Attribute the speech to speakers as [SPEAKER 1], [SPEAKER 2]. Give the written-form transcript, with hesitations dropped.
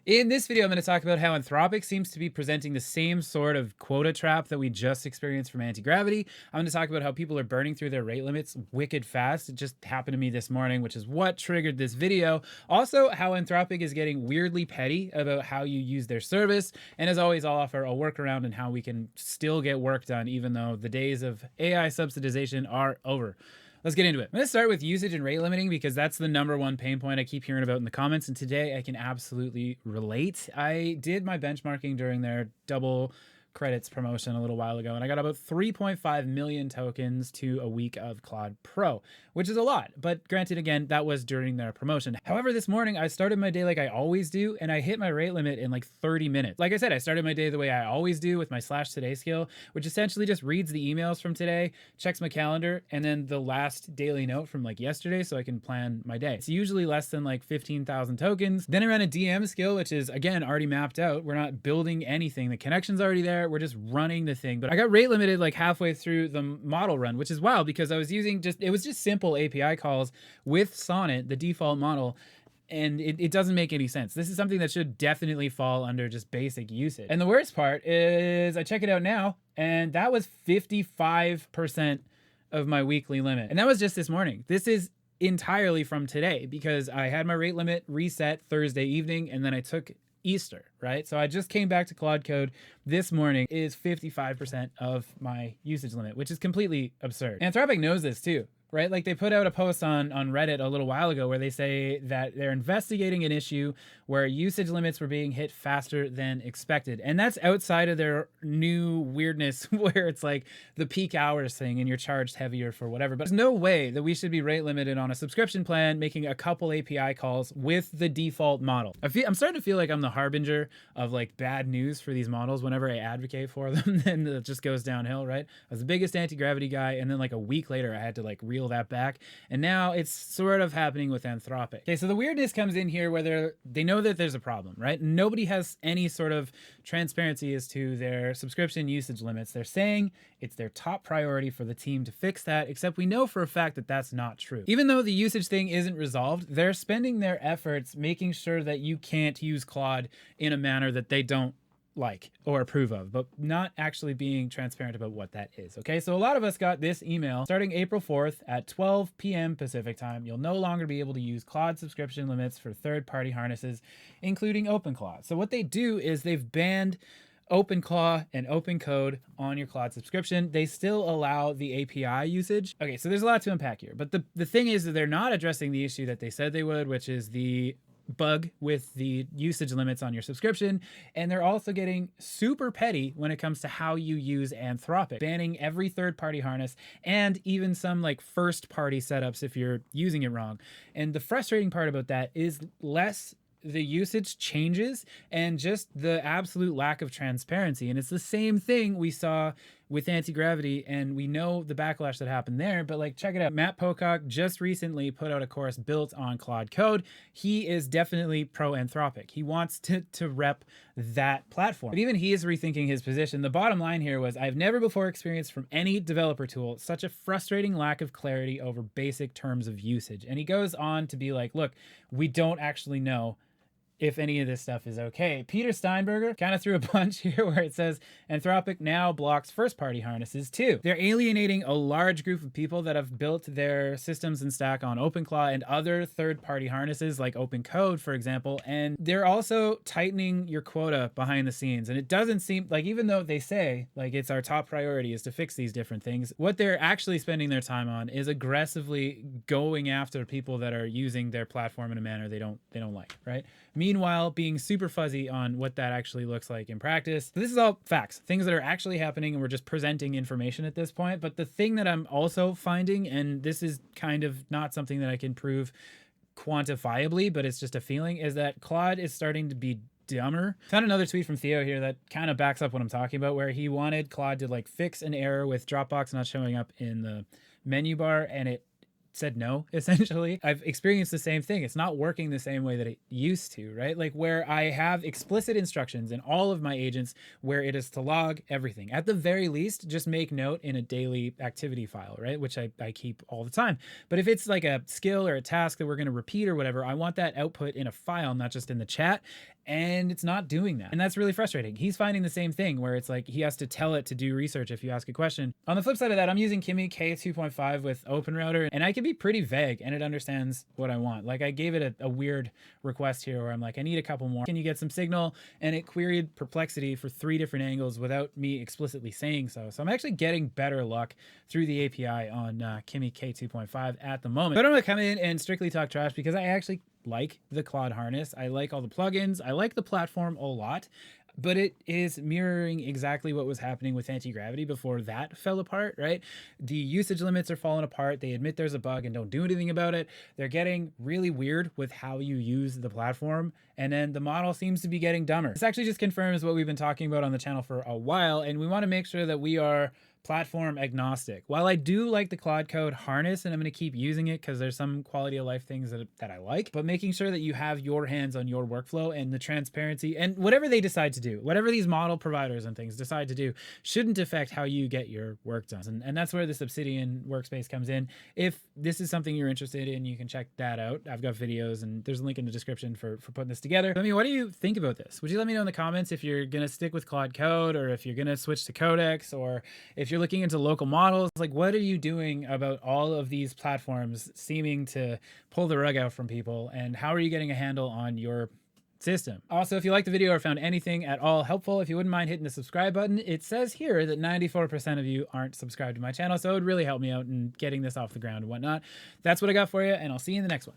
[SPEAKER 1] In this video, I'm going to talk about how Anthropic seems to be presenting the same sort of quota trap that we just experienced from Antigravity. I'm going to talk about how people are burning through their rate limits wicked fast. It just happened to me this morning, which is what triggered this video. Also, how Anthropic is getting weirdly petty about how you use their service. And as always, I'll offer a workaround on how we can still get work done, even though the days of AI subsidization are over. Let's get into it. I'm going to start with usage and rate limiting because that's the #1 pain point I keep hearing about in the comments. And today I can absolutely relate. I did my benchmarking during their double credits promotion a little while ago, and I got about 3.5 million tokens to a week of Claude Pro, which is a lot. But granted, again, that was during their promotion. However, this morning I started my day like I always do, and I hit my rate limit in like 30 minutes. Like I said, I started my day the way I always do with my /today skill, which essentially just reads the emails from today, checks my calendar, and then the last daily note from like yesterday so I can plan my day. It's usually less than like 15,000 tokens. Then I ran a DM skill, which is again already mapped out. We're not building anything. The connection's already there. We're just running the thing. But I got rate limited like halfway through the model run, which is wild because I was using it was just simple API calls with Sonnet, the default model. And it doesn't make any sense. This is something that should definitely fall under just basic usage. And the worst part is I check it out now, and that was 55% of my weekly limit. And that was just this morning. This is entirely from today because I had my rate limit reset Thursday evening, and then I took Easter, right? So I just came back to Claude Code this morning. It is 55% of my usage limit, which is completely absurd. Anthropic knows this too, right? Like they put out a post on Reddit a little while ago where they say that they're investigating an issue where usage limits were being hit faster than expected. And that's outside of their new weirdness where it's like the peak hours thing and you're charged heavier for whatever. But there's no way that we should be rate limited on a subscription plan making a couple API calls with the default model. I'm starting to feel like I'm the harbinger of like bad news for these models whenever I advocate for them. Then it just goes downhill, right? I was the biggest anti-gravity guy, and then like a week later I had to like reel that back, and now it's sort of happening with Anthropic. Okay, so the weirdness comes in here where they know that there's a problem, right? Nobody has any sort of transparency as to their subscription usage limits. They're saying it's their top priority for the team to fix that, except we know for a fact that that's not true. Even though the usage thing isn't resolved, they're spending their efforts making sure that you can't use Claude in a manner that they don't like or approve of, but not actually being transparent about what that is. Okay, so a lot of us got this email starting April 4th at 12 p.m. Pacific time. You'll no longer be able to use Claude subscription limits for third-party harnesses, including OpenClaw. So what they do is they've banned OpenClaw and OpenCode on your Claude subscription. They still allow the API usage. Okay, so there's a lot to unpack here, but the thing is that they're not addressing the issue that they said they would, which is the bug with the usage limits on your subscription. And they're also getting super petty when it comes to how you use Anthropic, banning every third-party harness and even some like first-party setups if you're using it wrong. And the frustrating part about that is less the usage changes and just the absolute lack of transparency. And it's the same thing we saw with Antigravity, and we know the backlash that happened there, but like, check it out. Matt Pocock just recently put out a course built on Claude Code. He is definitely pro Anthropic. He wants to rep that platform, but even he is rethinking his position. The bottom line here was, I've never before experienced from any developer tool such a frustrating lack of clarity over basic terms of usage. And he goes on to be like, look, we don't actually know if any of this stuff is okay. Peter Steinberger kind of threw a punch here where it says Anthropic now blocks first-party harnesses too. They're alienating a large group of people that have built their systems and stack on OpenClaw and other third-party harnesses like OpenCode, for example, and they're also tightening your quota behind the scenes. And it doesn't seem like, even though they say like it's our top priority is to fix these different things, what they're actually spending their time on is aggressively going after people that are using their platform in a manner they don't like, right? Meanwhile, being super fuzzy on what that actually looks like in practice. So this is all facts, things that are actually happening, and we're just presenting information at this point. But the thing that I'm also finding, and this is kind of not something that I can prove quantifiably, but it's just a feeling, is that Claude is starting to be dumber. Found another tweet from Theo here that kind of backs up what I'm talking about, where he wanted Claude to like fix an error with Dropbox not showing up in the menu bar, and it said no, essentially. I've experienced the same thing. It's not working the same way that it used to, right? Like where I have explicit instructions in all of my agents where it is to log everything. At the very least, just make note in a daily activity file, right? Which I keep all the time. But if it's like a skill or a task that we're going to repeat or whatever, I want that output in a file, not just in the chat. and it's not doing that. And that's really frustrating. He's finding the same thing where it's like he has to tell it to do research if you ask a question. On the flip side of that, I'm using Kimi K 2.5 with OpenRouter, and I can be pretty vague and it understands what I want. Like I gave it a weird request here where I'm like, I need a couple more. Can you get some signal? And it queried perplexity for 3 different angles without me explicitly saying so. So I'm actually getting better luck through the API on Kimi K 2.5 at the moment. But I'm gonna come in and strictly talk trash because I actually like the Claude harness. I like all the plugins. I like the platform a lot, but it is mirroring exactly what was happening with Antigravity before that fell apart, right? The usage limits are falling apart. They admit there's a bug and don't do anything about it. They're getting really weird with how you use the platform. And then the model seems to be getting dumber. This actually just confirms what we've been talking about on the channel for a while. And we want to make sure that we are platform agnostic. While I do like the Claude Code harness, and I'm going to keep using it because there's some quality of life things that I like, but making sure that you have your hands on your workflow and the transparency and whatever they decide to do, whatever these model providers and things decide to do, shouldn't affect how you get your work done. And that's where this Obsidian workspace comes in. If this is something you're interested in, you can check that out. I've got videos and there's a link in the description for putting this together. I mean, what do you think about this? Would you let me know in the comments if you're going to stick with Claude Code or if you're going to switch to Codex, or if you're looking into local models? Like, what are you doing about all of these platforms seeming to pull the rug out from people, and how are you getting a handle on your system? Also, if you liked the video or found anything at all helpful, if you wouldn't mind hitting the subscribe button. It says here that 94% of you aren't subscribed to my channel, so it would really help me out in getting this off the ground and whatnot. That's what I got for you, and I'll see you in the next one.